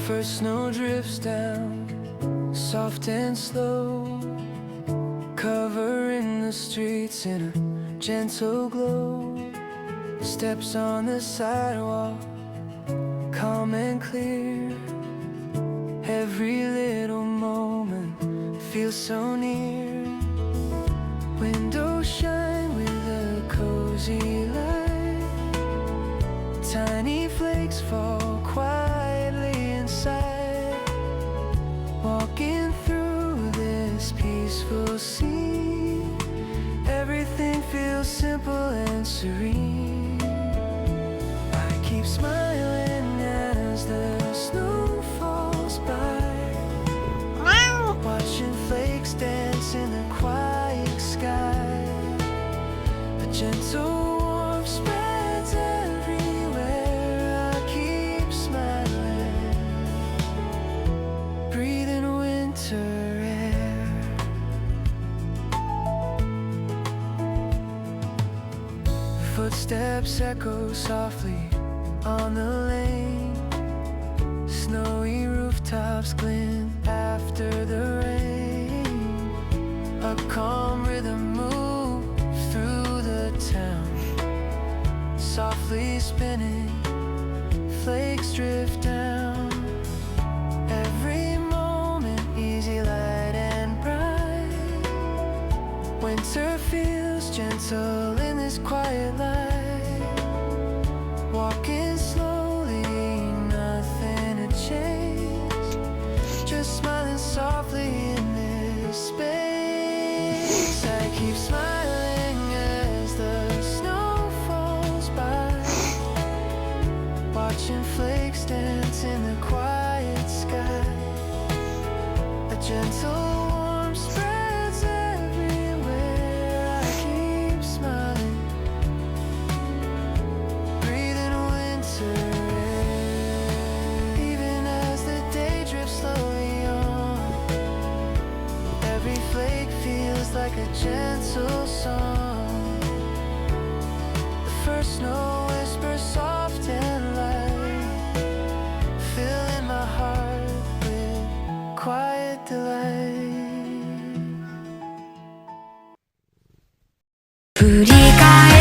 First snow drifts down, soft and slow, covering the streets in a gentle glow. Steps on the sidewalk, calm and clear. Every little moment feels so near. Windows shine with a cozy light. Tiny flakes fall quietly inside. Walking through this peaceful scene, everything feels simple and serene. I keep smiling as the snow falls by, watching flakes dance in the quiet sky. A gentle warmth spreads everywhere. I keep smiling, breathing winter air. Footsteps echo softly on the lane. Snowy rooftops glint after the rain. A calm rhythm moves through the town, softly spinning, flakes drift down. Every moment easy, light and bright. Winter feels gentle in this quiet light. Walking slowly, nothing to chase, just smiling softly in this space. I keep smiling as the snow falls by, watching flakes dance in the quiet sky. A gentle warmth spreads everywhere. I keep smiling, breathing winter air. Even as the day drifts slowly on, every flake feels like a gentle song. The first snow whispers soft and light, filling my heart with quiet delight. 振り返